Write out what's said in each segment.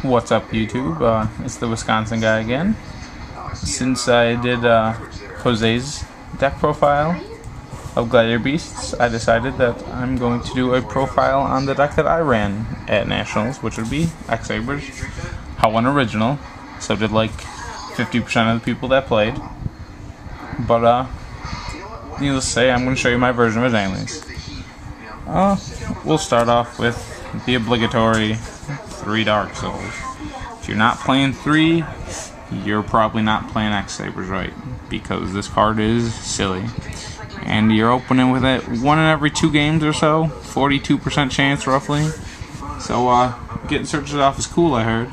What's up, YouTube? It's the Wisconsin guy again. Since I did Jose's deck profile of Gladiator Beasts, I decided that I'm going to do a profile on the deck that I ran at Nationals, which would be X-Sabers. How went original, so did like 50% of the people that played. But needless to say, I'm going to show you my version of it anyways. We'll start off with the obligatory 3 Darksouls. If you're not playing 3, you're probably not playing X-Sabers right, because this card is silly. And you're opening with it 1 in every 2 games or so, 42% chance roughly. So getting searches off is cool, I heard.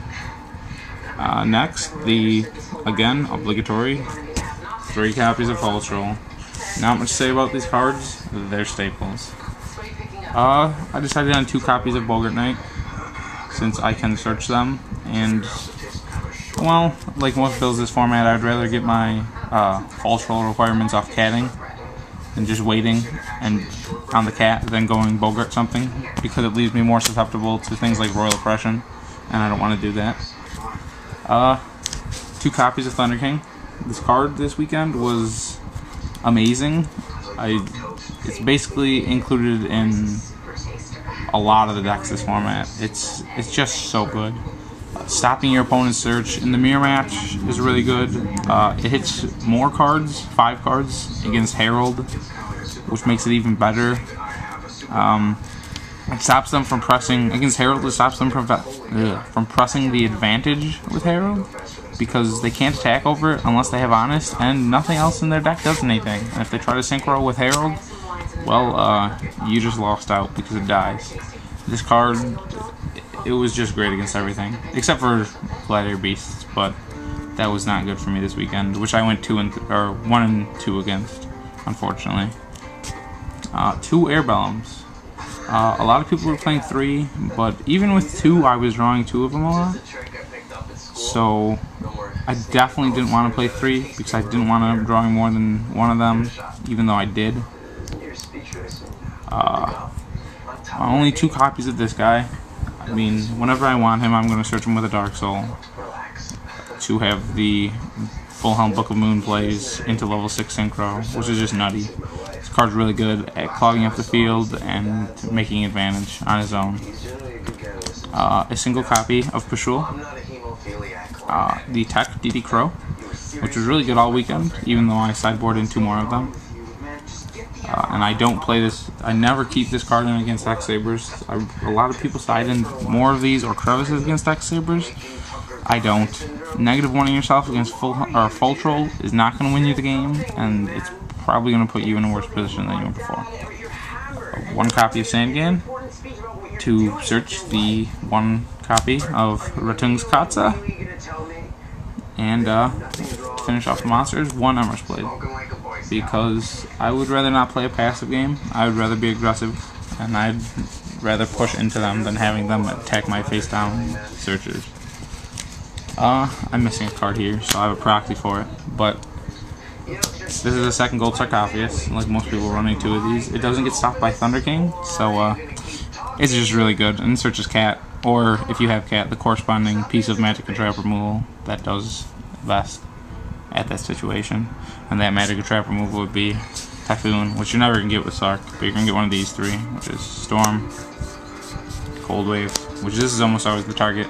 Next, the, again, obligatory 3 copies of Faultroll. Not much to say about these cards, they're staples. I decided on 2 copies of Boggart Knight, since I can search them, and, well, like most builds this format, I'd rather get my Faultroll requirements off catting than just waiting and on the cat than going Boggart something, because it leaves me more susceptible to things like Royal Oppression, and I don't want to do that. 2 copies of Thunder King. This card this weekend was amazing. It's basically included in a lot of the decks this format. It's just so good. Stopping your opponent's search in the mirror match is really good. It hits more cards, 5 cards, against Herald, which makes it even better. It stops them from pressing, against Herald, it stops them from pressing the advantage with Herald, because they can't attack over it unless they have Honest, and nothing else in their deck does anything. And if they try to synchro with Herald, well, you just lost out because it dies. This card, it was just great against everything, except for Gladiator Beasts, but that was not good for me this weekend, which I went 1 and 2 against, unfortunately. 2 Airbellums. A lot of people were playing 3, but even with 2, I was drawing 2 of them a lot. So I definitely didn't want to play 3 because I didn't want to draw more than 1 of them, even though I did. Only 2 copies of this guy. I mean, whenever I want him, I'm going to search him with a Darksoul to have the Fulhelm Book of Moon plays into level 6 synchro, which is just nutty. This card's really good at clogging up the field and making advantage on his own. A single copy of Pashuul. The Tech DD Crow, which was really good all weekend, even though I sideboarded in 2 more of them. And I don't play this, I never keep this card in against X-Sabers. A lot of people side in more of these or crevices against X-Sabers. I don't. -1ing yourself against Faultroll is not going to win you the game, and it's probably going to put you in a worse position than you were before. 1 copy of Sangan to search the 1 copy of Ratung's Katsa, and to finish off the monsters, 1 Emmersblade. Because I would rather not play a passive game, I would rather be aggressive, and I'd rather push into them than having them attack my face down searchers. I'm missing a card here, so I have a proxy for it, but this is a second Gold Sarcophagus, like most people running 2 of these. It doesn't get stopped by Thunder King, so it's just really good, and it searches Cat, or if you have Cat, the corresponding piece of magic and trap removal that does best at that situation. And that magic and trap removal would be Typhoon, which you're never going to get with Sark, but you're going to get one of these 3, which is Storm, Cold Wave, which this is almost always the target,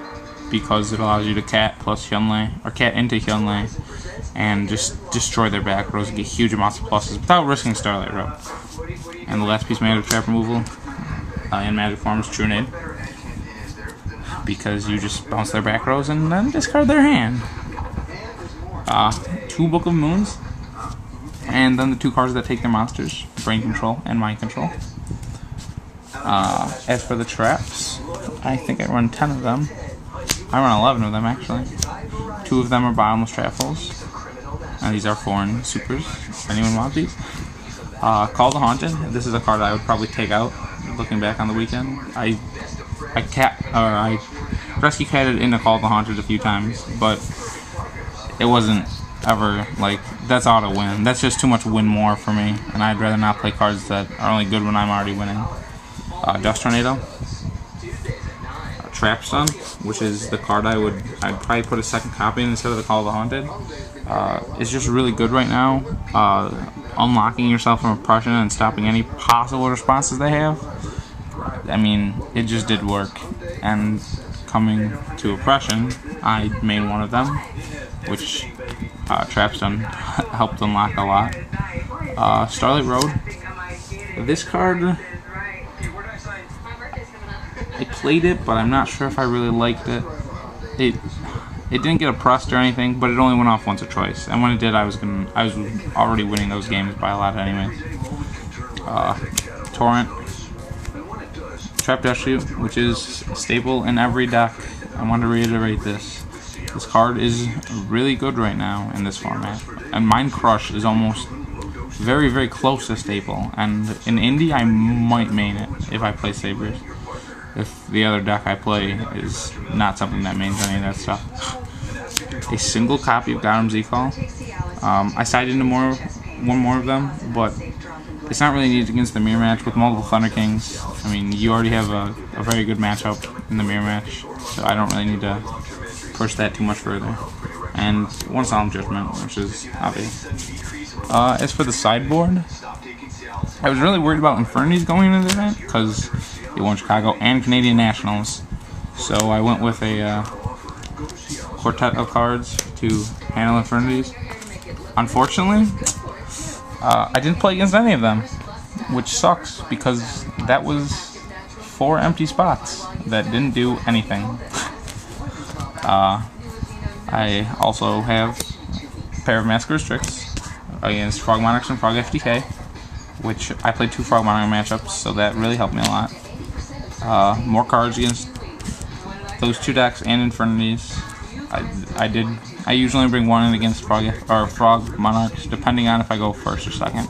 because it allows you to Cat plus Hyunlei, or Cat into Hyunlei, and just destroy their back rows and get huge amounts of pluses without risking Starlight Road. And the last piece of magic trap removal in magic form is Trunade, because you just bounce their back rows and then discard their hand. 2 Book of Moons, and then the 2 cards that take their monsters, Brain Control and Mind Control. As for the traps, I think I run 10 of them. I run 11 of them, actually. 2 of them are Bottomless trap holes, and these are foreign supers. Anyone want these? Call the Haunted. This is a card I would probably take out, looking back on the weekend. I rescue catted into Call the Haunted a few times, but it wasn't ever, like, that's auto win. That's just too much win more for me, and I'd rather not play cards that are only good when I'm already winning. Dust Tornado, Trap Stun, which is the card I'd probably put a second copy in instead of the Call of the Haunted. It's just really good right now. Unlocking yourself from oppression and stopping any possible responses they have. I mean, it just did work. And coming to oppression, I made one of them, which Trap Stun helped unlock a lot. Starlight Road. This card, I played it, but I'm not sure if I really liked it. It didn't get oppressed or anything, but it only went off once or twice. And when it did, I was already winning those games by a lot anyway. Torrent, Trap Dustshoot, which is a staple in every deck. I want to reiterate this. This card is really good right now in this format. And Mind Crush is almost very, very close to staple. And in Indie, I might main it if I play Sabers. If the other deck I play is not something that mains any of that stuff. A single copy of Gottoms Ecall. I sided into one more of them, but it's not really needed against the mirror match with multiple Thunder Kings. I mean, you already have a very good matchup in the mirror match, so I don't really need to push that too much further. And one Solemn Judgment, which is obvious. As for the sideboard, I was really worried about Infernities going into the event because they won Chicago and Canadian Nationals. So I went with a quartet of cards to handle Infernities. Unfortunately, I didn't play against any of them, which sucks because that was 4 empty spots that didn't do anything. I also have a pair of Massacre Strix against Frog Monarchs and Frog FTK, which I played 2 Frog Monarch matchups, so that really helped me a lot. More cards against those 2 decks and Infernities. I usually bring 1 in against Frog Monarchs, depending on if I go first or second.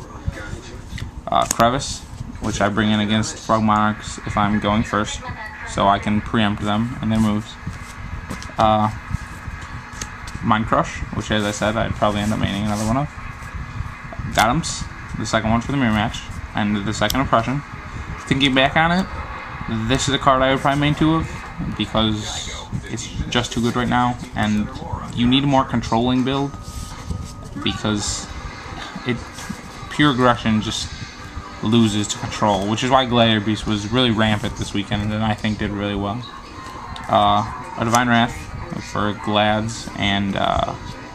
Crevice, which I bring in against Frog Monarchs if I'm going first, so I can preempt them and their moves. Mind Crush, which, as I said, I'd probably end up maining another one of. Gottoms, the second one for the mirror match, and the second oppression. Thinking back on it, this is a card I would probably main 2 of, because it's just too good right now, and you need a more controlling build, because pure aggression just loses to control, which is why Gladiator Beast was really rampant this weekend, and I think did really well. A Divine Wrath for Glads and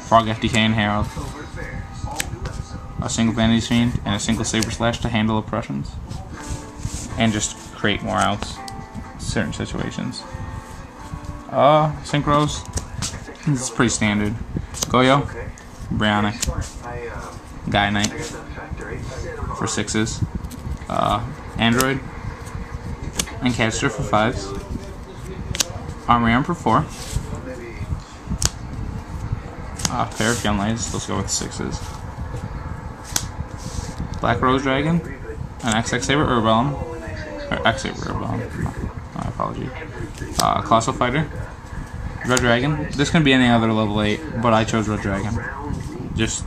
Frog FTK and Herald. A single Vanity's Fiend and a single Saber Slash to handle oppressions. And just create more outs in certain situations. Synchros. This is pretty standard. Yugioh, Brionic, Guy Knight for 6s. Android and Catster for 5s. Armory Arm for 4. Pair of Gunlights, let's go with 6s. Black Rose Dragon, an XX-Saber Airbellum, or X-Saber Airbellum, my apologies. Colossal Fighter, Red Dragon. This can be any other level 8, but I chose Red Dragon, just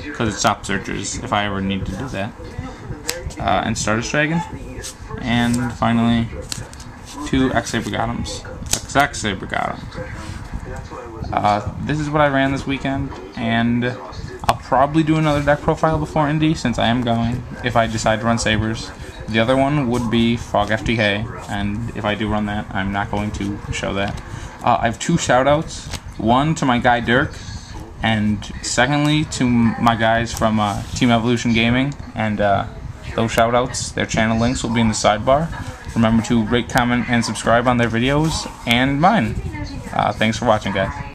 because it stops searchers if I ever need to do that. And Stardust Dragon, and finally 2 X-Saber Gottoms. XX-Saber Gottoms. This is what I ran this weekend, and I'll probably do another deck profile before Indy, since I am going, if I decide to run Sabers. The other one would be Frog FTK, and if I do run that, I'm not going to show that. I have 2 shoutouts. One to my guy Dirk, and secondly to my guys from Team Evolution Gaming, and those shoutouts, their channel links will be in the sidebar. Remember to rate, comment, and subscribe on their videos and mine. Thanks for watching, guys.